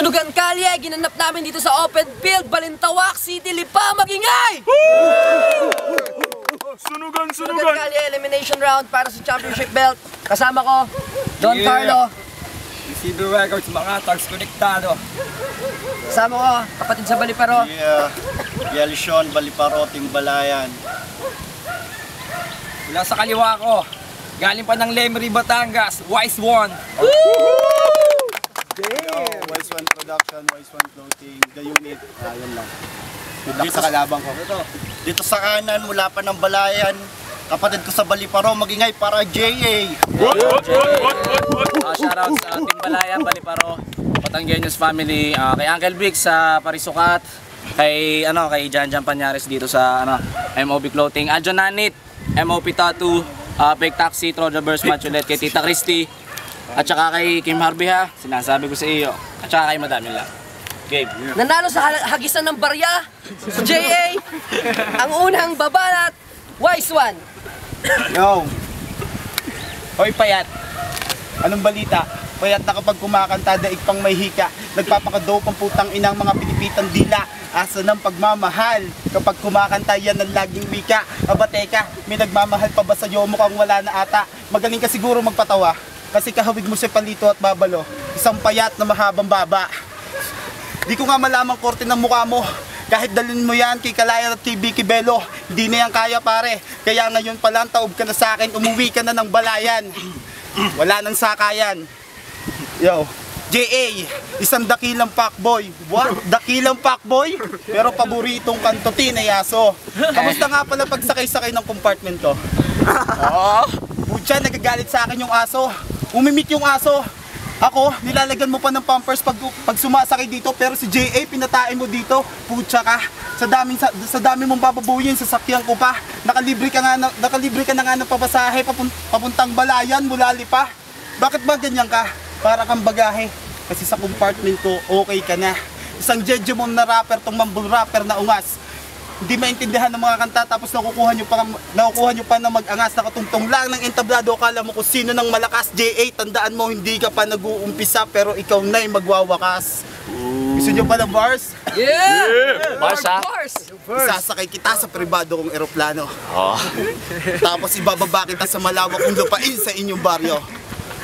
Sunugan Kalye, ginanap namin dito sa open field, Balintawak City, Lipa, Magingay! Sunugan! Sunugan Kalye, elimination round para sa championship belt. Kasama ko, Don Carlo. Isidro Records, mga tags konektado. Kasama ko, kapatid sa Baliparo. Yalshon, Baliparo, Timbalayan. Mula sa kaliwa ko, galing pa ng Lemery, Batangas, Wise One. Wise One Production, Wise One Clothing, The Unit. Yun lang. Dito sa kalabang ko. Dito sa kanan, mula pa ng Balayan. Kapatid ko sa Baliparo, Magingay para JA. Shoutout sa Timbalayan, Baliparo, Batanggenyos family, kay Uncle Vic sa Parisukat, kay Jan Panyares dito sa MOB Clothing, Aljon Nanit, MOP Tattoo, Fake Taxi, Troja Burst Machulet, kay Tita Christy, at saka kay Kim Harvey ha, sinasabi ko sa iyo, at saka kay Madami lang. Gabe. Nanalo sa hagisan ng barya, sa JA, ang unang babanat, Wise One. Yo! Hoy Payat! Anong balita? Payat na kapag kumakanta, daig pang may hika. Nagpapakadope ang putang inang mga pinipitang dila. Asa ng pagmamahal. Kapag kumakanta, yan ang laging wika. Aba teka, may nagmamahal pa ba sa'yo? Mukhang wala na ata. Magaling ka siguro magpatawa. Kasi kahawig mo si Palito at Babalo. Isang payat na mahabang baba. Di ko nga malamang korte ng mukha mo. Kahit dalhin mo yan kay Kalayan at kay Vicky Bello, hindi na yan kaya pare. Kaya ngayon pa lang taob ka na sa akin, umuwi ka na ng Balayan. Wala nang sakayan. Yo, JA, isang dakilang fuckboy. What? Dakilang fuckboy? Pero paboritong kanto, Tinayaso. Kamusta nga pala pagsakay-sakay ng compartment ko? Butya, nagagalit sa akin yung aso. Umimik yung aso. Ako, nilalagyan mo pa ng pampers pag sumasakay dito, pero si JA pinatain mo dito. Putya ka. Sa dami mong bababuyin, sasakyan ko pa. Nakalibre ka na nga ng papasahe papuntang Balayan mula Lipa. Bakit ba ganyan ka? Para kang bagahe. Kasi sa compartment ko, okay ka na. Isang jejemon na rapper, tong mumble rapper na ungas. Hindi maintindihan ng mga kanta, tapos nakukuha nyo pa na mag-angas. Nakatungtong lang ng entablado. Akala mo kung sino ng malakas. JA, tandaan mo, hindi ka pa nag-uumpisa, pero ikaw na'y magwawakas. Gusto nyo pa ng bars? Yeah! Bars ha? Sasakay kita sa pribado kong eroplano. Tapos ibababa kita sa malawak kong lupain sa inyong baryo.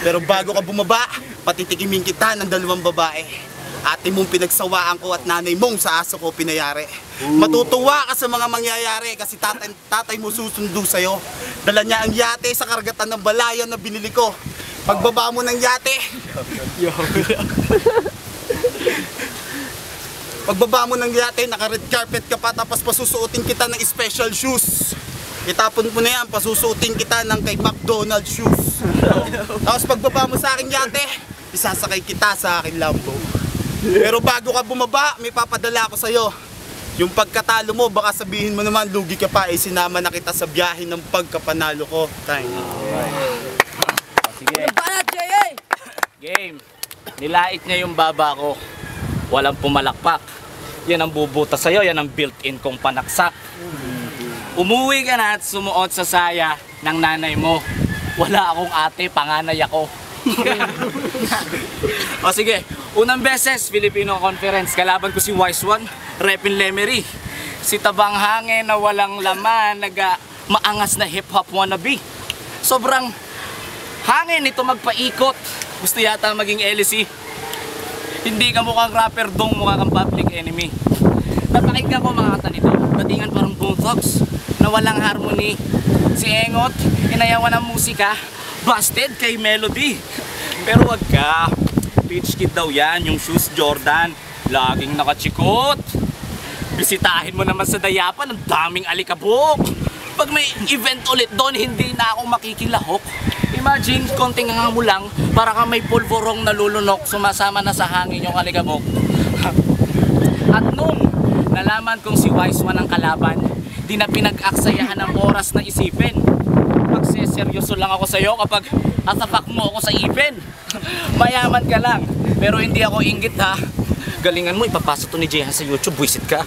Pero bago ka bumaba, patitikimin kita ng dalawang babae. Ate mong pinagsawaan ko at nanay mong sa aso ko pinayari. Matutuwa ka sa mga mangyayari kasi tatay mo susundo sa'yo. Dala niya ang yate sa karagatan ng Balayan na binili ko. Pagbaba mo ng yate, naka-red carpet ka pa, tapos pasusuotin kita ng special shoes. Itapon mo na yan, pasusuotin kita ng kay McDonald's shoes. Tapos pagbaba mo sa akin yate, isasakay kita sa akin Lambo. Pero bago ka bumaba, may papadala ko sa'yo. Yung pagkatalo mo, baka sabihin mo naman, lugi ka pa, sinama na kita sa biyahe ng pagkapanalo ko. Time. Sige. Banat, JA! Game. Nilait niya yung baba ko. Walang pumalakpak. Yan ang bubuta sa'yo, yan ang built-in kong panaksak. Umuwi ka na at sumuot sa saya ng nanay mo. Wala akong ate, panganay ako. O sige, unang beses, Filipino Conference, kalaban ko si Wise One, Repin Lemery. Si Tabang Hangin na walang laman, maangas na hip-hop wannabe. Sobrang hangin ito magpaikot. Gusto yata maging LC. Hindi ka mukhang rapper dong, mukha kang public enemy. Napakinggan ko mga kata nito, datingan parang Bone Thugs na walang harmony. Si Engot, inayawan ng musika, busted kay Melody. Pero wag ka, Pitch Kid daw yan, yung shoes Jordan, laging nakachikot. Bisitahin mo naman sa Dayapan, ang daming alikabok. Pag may event ulit doon, hindi na ako makikilahok. Imagine, konting nga mo lang, para kang may pulvorong nalulunok, sumasama na sa hangin yung alikabok. At nung nalaman kong si Wise One ang kalaban, di na pinag-aksayahan ng oras na isipin. Magseseryoso lang ako sa'yo kapag atapak mo ako sa ipin. Mayaman ka lang, pero hindi ako inggit ha. Galingan mo, ipapasok to ni Jehan sa YouTube, buisit ka.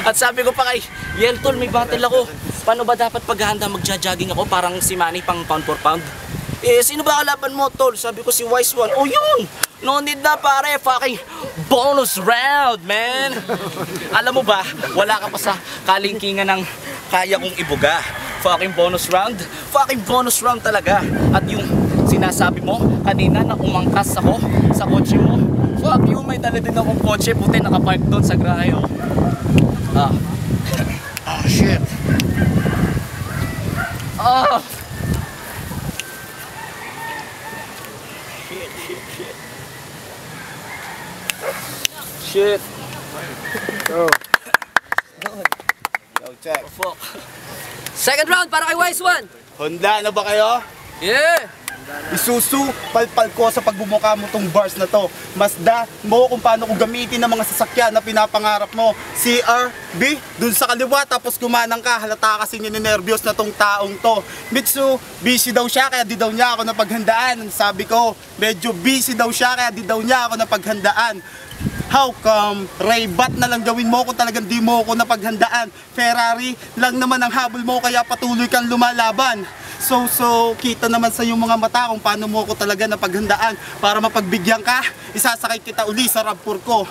At sabi ko pa kay Yeltol, may battle ako. Paano ba dapat paghahanda magja-jogging ako parang si Manny pang pound for pound? Eh, sino ba kalaban mo, tol? Sabi ko si Wise One. Oh, yun! No need na, pare. Fucking bonus round, man! Alam mo ba, wala ka pa sa kalingkingan ng kaya kong ibuga. Fucking bonus round. Fucking bonus round talaga. At yung sinasabi mo kanina na umangkas ako sa kotse mo. Fuck you, may dala din akong kotse. Puti, nakapark doon sa grahe, oh. Ah. Oh, shit. Ah! Shit. Yo, check. Fuck. Second round para kay Wise One. Honda, ano ba kayo? Yeah! Isusu, palpal ko sa pagbumuka mo tong bars na to. Mazda, mo kung paano ko gamitin ng mga sasakyan na pinapangarap mo. CR-V, dun sa kaliwa, tapos kumanang ka, halata kasi ninenervyos na tong taong to. Mitsu, busy daw siya, kaya di daw niya ako napaghandaan. Sabi ko, medyo busy daw siya, kaya di daw niya ako napaghandaan. How come Ray-Bat na lang gawin mo kung talagang di mo ako napaghandaan? Ferrari lang naman ang habol mo, kaya patuloy kang lumalaban. So, kita naman sa iyong mga mata kung paano mo ako talaga napaghandaan. Para mapagbigyan ka, isasakay kita uli sa RAV4 ko.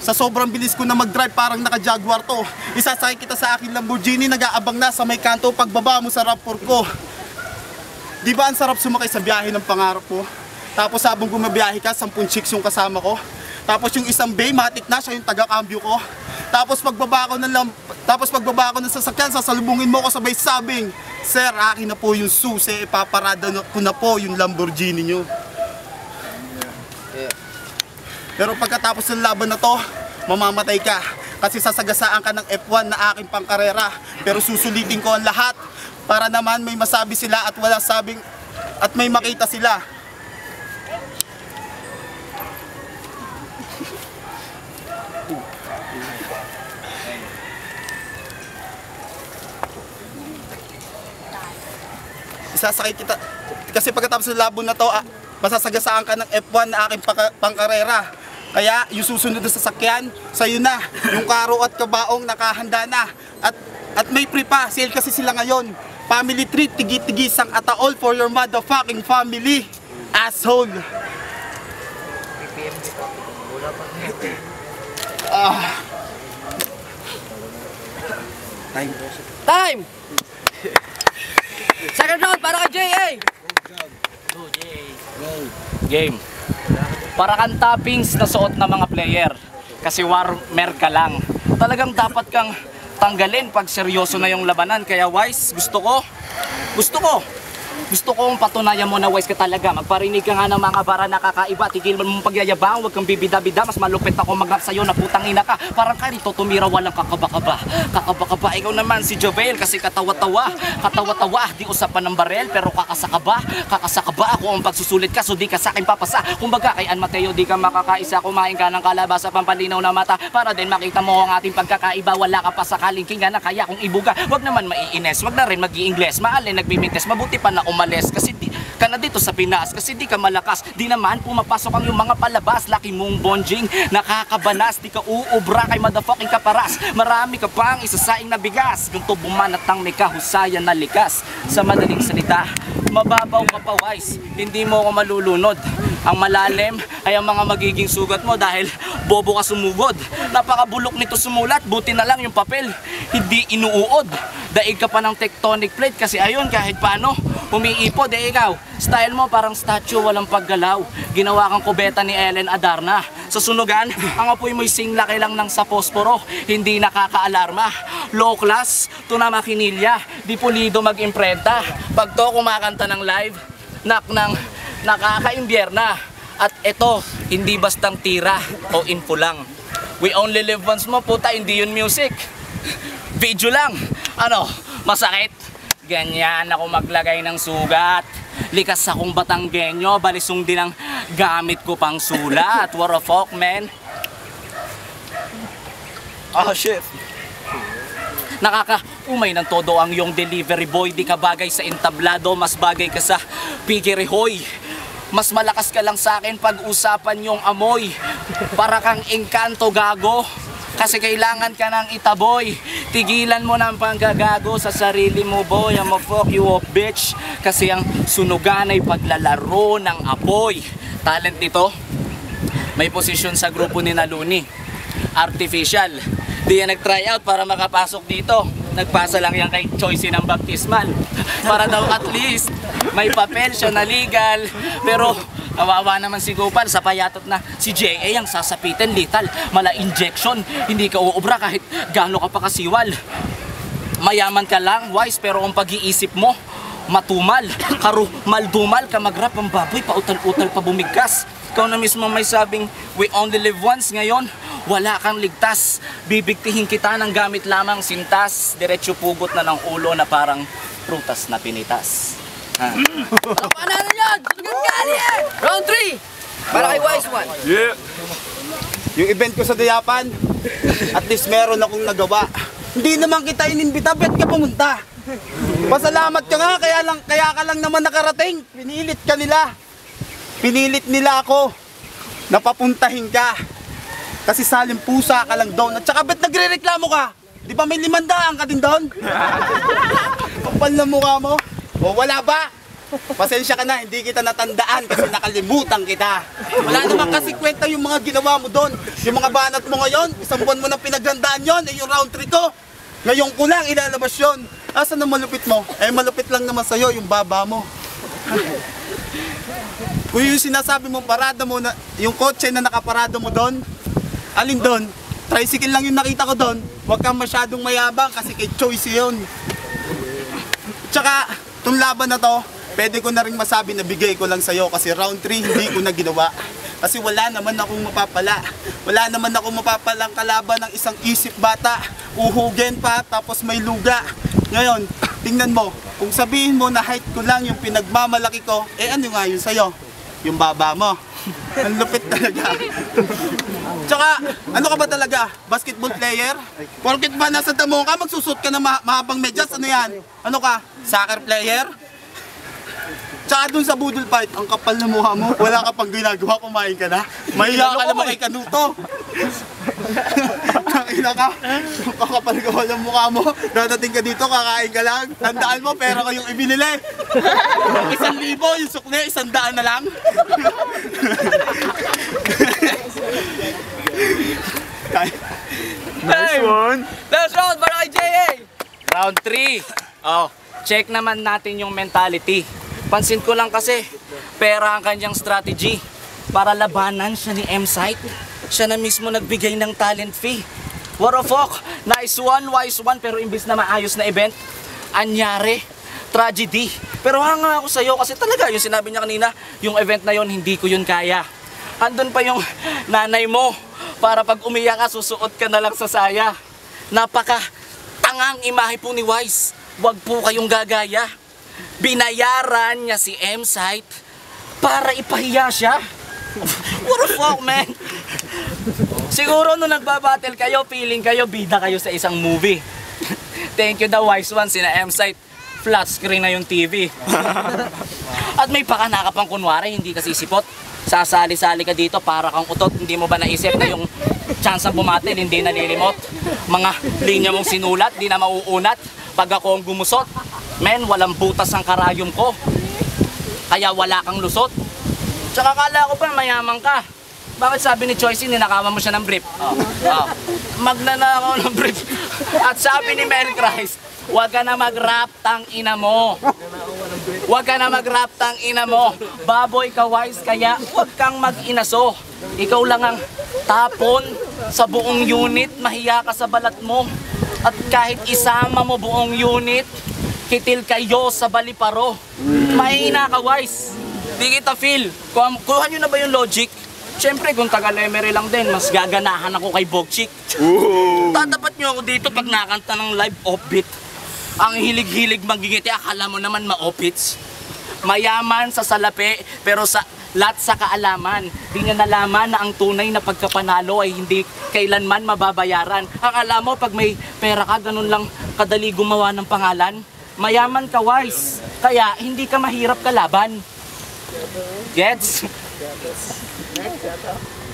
Sa sobrang bilis ko na mag-drive, parang naka-Jaguar to. Isasakay kita sa aking Lamborghini, nag-aabang na sa may kanto pagbaba mo sa RAV4 ko. Di ba ang sarap sumakay sa biyahe ng pangarap mo? Tapos habang gumabiyahe ka, 10 chicks yung kasama ko. Tapos yung isang bay, matik na siya yung taga-cambio ko. Tapos pagbaba ko ng sasakyan, sasalubungin mo ko sabay sabing, "Sir, akin na po yung susi, ipaparada ko na po yung Lamborghini nyo." Pero pagkatapos ng laban na to, mamamatay ka. Kasi sasagasaan ka ng F1 na aking pangkarera. Pero susulitin ko ang lahat para naman may masabi sila at wala sabing at may makita sila. Isasakay kita kasi pagkatapos ng labon na to, masasagasaan ka ng F1 na aking pangkarera. Kaya yung susunod na sasakyan, sa'yo na. Yung karo at kabaong nakahanda na. At may free pa, sale kasi sila ngayon. Family treat, tigi-tigisang ataol for your motherfucking family. Asshole. Time! Second round para kay JA. Game. Para kang toppings na suot ng mga player. Kasi warmer ka lang. Talagang dapat kang tanggalin pag seryoso na yung labanan. Kaya Wise, gusto kong patunayan mo na Wise ka talaga. Magparinig ka nga ng mga bara nakakaiba. Tigil mo mong pagyayabang, huwag kang bibida-bida. Mas malupit ako mag-rap sa'yo na putang ina ka. Parang ka rito tumira, walang kakaba-kaba. Kakaba-kaba, ikaw naman si Jovel kasi katawa-tawa. Katawa-tawa, di usapan ng barel pero kakasakaba. Kakasakaba ako ang pagsusulit ka so di ka sa'kin papasa. Kumbaga kay An Mateo di ka makakaisa. Kumain ka ng kalabasa pampalinaw na mata para din makita mo ang ating pagkakaiba. Wala ka pa sa kalingkingan na kaya kong ibuga. Huwag naman maiines, huwag na rin mag-i-ingles. Maalin nagbimintes, mabuti pa na umalis kasi di ka na dito sa Pinas kasi di ka malakas, di naman pumapasok ang yung mga palabas. Laki mong bonjing, nakakabanas, di ka uubra kay motherfucking kaparas. Marami ka pang isasaing na bigas, ganito bumanatang may kahusayan na likas. Sa madaling salita, mababaw ka pa Wise, hindi mo ako malulunod. Ang malalim ay ang mga magiging sugat mo dahil bobo ka sumugod. Napakabulok nito sumulat, buti na lang yung papel hindi inuuod. Daig ka pa ng tectonic plate kasi ayun kahit paano umiipod. Ikaw, style mo parang statue walang paggalaw. Ginawa kang kubeta ni Ellen Adarna. Sa sunugan, ang apoy mo'y singlaki lang ng sa posporo, hindi nakakaalarma. Low class, to na makinilya, di pulido mag-imprenta. Pag to kumakanta ng live, ng nakaka-imbyerna. At ito, hindi bastang tira o info lang. We only live once mo, puta, hindi yun music. Video lang. Ano, masakit? Ganyan ako maglagay ng sugat. Likas akong Batanggenyo, balisong din ang gamit ko pang sulat. What a fuck, man. Oh, shit. Nakaka-umay ng todo ang iyong delivery boy. Di ka bagay sa entablado, mas bagay ka sa Pigirihoy. Mas malakas ka lang sa akin pag usapan yung amoy. Para kang engkanto gago. Kasi kailangan ka ng itaboy. Tigilan mo ng panggagago sa sarili mo, boy. I'ma fuck you up, bitch. Kasi ang sunugan ay paglalaro ng apoy. Talent nito, may posisyon sa grupo ni Naluni. Artificial. Di yan nag-try out para makapasok dito. Nagpasa lang yan kay Choice ng baptismal. Para daw at least may papel siya na legal. Pero kawawa naman si Gopal sa payatot na si J.A. ang sasapitin lethal. Mala injection, hindi ka uubra kahit gaano ka pa kasiwal. Mayaman ka lang, wise, pero ang pag-iisip mo matumal, maldumal ka magrap ang baboy, pautal-utal pa bumigkas. Ikaw na mismo may sabing, we only live once. Ngayon, wala kang ligtas. Bibigtihin kita ng gamit lamang sintas. Diretso pugot na ng ulo na parang prutas na pinitas. Paano yan? Round 3! Para kay Wise One. Yeah. Yung event ko sa Dayapan, at least meron akong nagawa. Hindi naman kita inimbita, bet ka pumunta. Pasalamat ka nga, kaya ka lang naman nakarating. Pinilit ka nila. Pinilit nila ako. Napapuntahin ka. Kasi saling pusa ka lang doon. At saka bet nagre-reklamo ka? Di ba may 500 ka din doon? Kapal na mukha mo. O wala ba? Pasensya ka na, hindi kita natandaan kasi nakalimutan kita. Wala naman kasi kwenta yung mga ginawa mo doon. Yung mga banat mo ngayon, isang buwan mo nang pinaghandaan yon, yung round 3 ko. Ngayon ko lang ilalabas yun. Asa na malupit mo? Eh malupit lang naman sa'yo yung baba mo. Kung yung sinasabi mo parada mo na, yung kotse na nakaparada mo doon, alin doon? Tricycle lang yung nakita ko doon. Huwag kang masyadong mayabang kasi kay Choice yun. Tsaka, itong laban na to, pwede ko na rin masabi na bigay ko lang sa'yo kasi round 3 hindi ko na ginawa. Kasi wala naman akong mapapala. Wala naman akong mapapalang kalaban ng isang isip bata. Uhugin pa, tapos may luga. Ngayon, tingnan mo, kung sabihin mo na height ko lang yung pinagmamalaki ko, eh ano nga yun sa'yo? Yung baba mo. Ang lupit talaga. Tsaka, ano ka ba talaga? Basketball player? Porkit ba nasa damo ka, magsusot ka ng mahabang medyas? Ano yan? Ano ka? Soccer player? Tsaka dun sa budol fight, ang kapal na mukha mo, wala ka pang ginagawa, kumain ka na. Mahiya ka naman kay Kanuto. Nakina ka, ang kapal ka wala mukha mo, dadating ka dito, kakain ka lang. Tandaan mo, pera ko yung ibinili. 1,000, yung sukli, 100 na lang. Nice one! Last round para kay J.A. Round 3. Oh, check naman natin yung mentality. Pansin ko lang kasi, pera ang kanyang strategy. Para labanan siya ni M-Site. Siya na mismo nagbigay ng talent fee. What a fuck! Nice one, wise one, pero imbis na maayos na event, anyari, tragedy. Pero hanga ako sa'yo kasi talaga yung sinabi niya kanina, yung event na yon hindi ko yun kaya. Andun pa yung nanay mo, para pag umiyak ka, susuot ka na lang sa saya. Napaka tangang imahe po ni Wise. Wag po kayong gagaya. Binayaran niya si M-Site para ipahiya siya. What the fuck, man? Siguro nung nagbabattle kayo, feeling kayo, bida kayo sa isang movie. Thank you the wise one, sina M-Site. Flat screen na yung TV. At may pakanaka pang kunwari, hindi ka sisipot. Sasali-sali ka dito para kang utot. Hindi mo ba naisip na yung chance ang bumatil, hindi nalilimot? Mga linya mong sinulat, di na mauunat. Pag ako ang gumusot, men, walang butas ang karayom ko. Kaya wala kang lusot. Tsaka kala ko pa mayaman ka. Bakit sabi ni Choice, ninakawan mo siya ng brief? Magnanakaw ng brief. At sabi ni Mary Christ, huwag ka na mag-rap, tang ina mo. Huwag ka na mag-rap, tang ina mo. Baboy ka, Wise, kaya huwag kang mag-inaso. Ikaw lang ang tapon sa buong unit, mahiya ka sa balat mo. At kahit isama mo buong unit, kitil kayo sa baliparo. Mahina ka, Wise. Di kita feel. Kuha nyo na ba yung logic? Siyempre, kung taga-Lemery lang din, mas gaganahan ako kay Bogchick. Tatapat nyo ako dito pag nakanta ng live offbeat. Ang hilig-hilig magigiti, akala mo naman ma-offbeats. Mayaman sa salapi, pero sa lahat sa kaalaman. Di niya nalaman na ang tunay na pagkapanalo ay hindi kailanman mababayaran. Akala mo pag may pera ka, ganun lang kadali gumawa ng pangalan. Mayaman ka, Wise. Kaya hindi ka mahirap kalaban. Gets?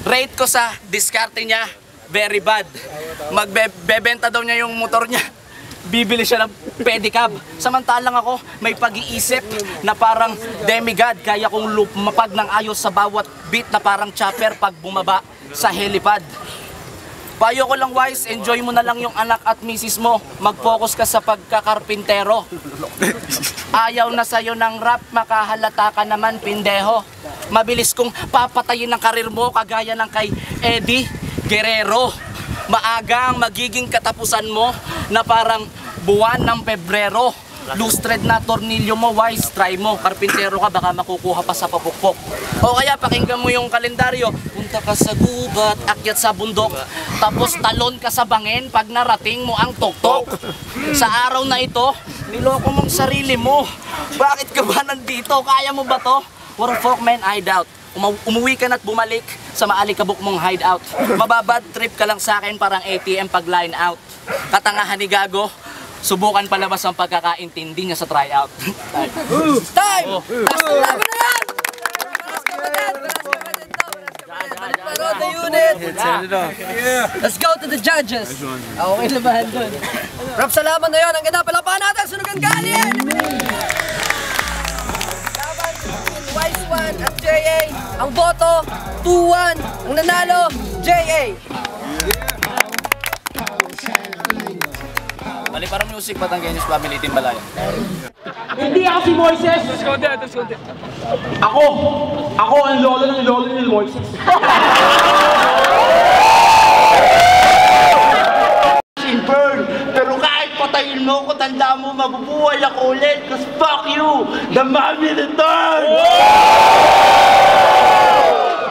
Rate ko sa diskarte niya very bad. Magbebenta daw niya yung motor niya. Bibili siya ng pedicab. Samantalang ako, may pag-iisip na parang demigod. Kaya kong lumapag ng ayos sa bawat beat na parang chopper pag bumaba sa helipad. Payo ko lang, Wise, enjoy mo na lang yung anak at misis mo. Mag-focus ka sa pagkakarpintero. Ayaw na sa'yo ng rap, makahalata ka naman, pindeho. Mabilis kong papatayin ang karir mo kagaya ng kay Eddie Guerrero. Maaga ang magiging katapusan mo na parang buwan ng Pebrero. Lustred na tornilyo mo, Wise, try mo. Karpintero ka, baka makukuha pa sa papukpok. O kaya pakinggan mo yung kalendaryo. Punta ka sa gubat, akyat sa bundok, tapos talon ka sa bangin pag narating mo ang tuktok. Sa araw na ito, niloko mong sarili mo. Bakit ka ba nandito? Kaya mo ba to? For a folk man, I doubt. Umuwi ka na't bumalik sa maalikabok mong hideout. Mababad trip ka lang sa akin parang ATM pag line out. Katangahan ni Gago, subukan palabas ang pagkakaintindi niya sa tryout. Time! Oh. Laban na yan! Parod the unit! Let's go to the judges! Okay, labahan dun. Rap, salamat na yun. Ang ganda, palapahan natin! Sunugan Galien! Laban Wise One at JA. Ang boto, 2-1. Ang nanalo, JA. Mali parang music, Batanggenyos Family Team Balayan. Hindi ako si Moises! Ako ang lolo ng lolo ni Moises. Burn. Pero kahit patayin mo ko, tanda mo, mabubuhay ako ulit. Cause fuck you, the mommy return!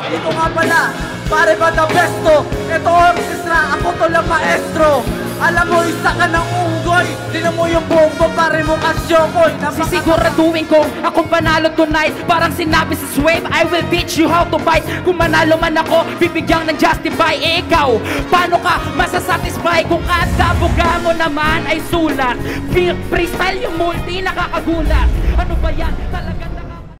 Ito nga pala, pare ba the besto? Ito orchestra, ako to lang maestro. Alam mo, isa ka ng unggoy. Tinan mo yung bombo, pare mo kasyokoy. Sisiguraduhin kong akong panalo tonight. Parang sinabi sa Swave, I will teach you how to fight. Kung manalo man ako, bibigyang ng justify. Ikaw, paano ka masasatisfy kung kada buga mo naman ay sulat? Freestyle yung multi, nakakagulat. Ano ba yan? Talaga